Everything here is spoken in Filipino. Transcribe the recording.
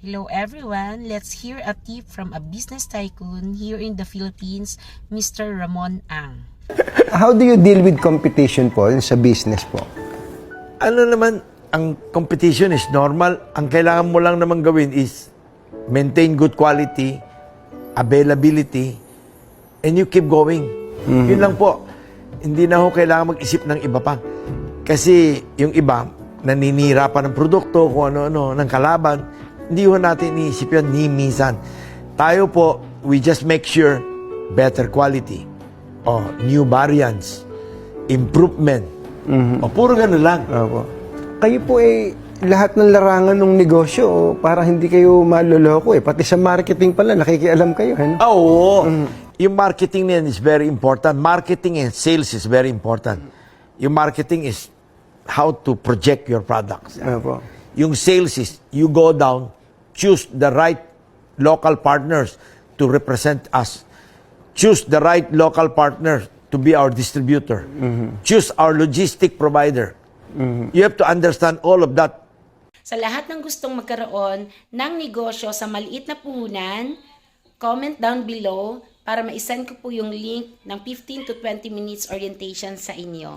Hello everyone, let's hear a tip from a business tycoon here in the Philippines, Mr. Ramon Ang. How do you deal with competition po sa business po? Ano naman, ang competition is normal. Ang kailangan mo lang naman gawin is maintain good quality, availability, and you keep going. Yun lang po. Hindi na ho kailangan mag-isip ng iba pa. Kasi yung iba, naninira pa ng produkto, kung ano-ano, ng kalaban. Hindi ho natin iniisip yan ni minsan. Tayo po, we just make sure better quality. O, new variants, improvement. O, puro ganun lang. Opo. Kayo po lahat ng larangan ng negosyo para hindi kayo maloloko Pati sa marketing pala, nakikialam kayo. Ano? Oo. Yung marketing niyan is very important. Marketing and sales is very important. Yung marketing is how to project your products. Opo. Yung sales is you go down, choose the right local partners to represent us. Choose the right local partner to be our distributor. Choose our logistic provider. You have to understand all of that. Sa lahat ng gustong magkaroon ng negosyo sa maliit na puhunan, comment down below para ma-send ko po yung link ng 15 to 20 minutes orientation sa inyo.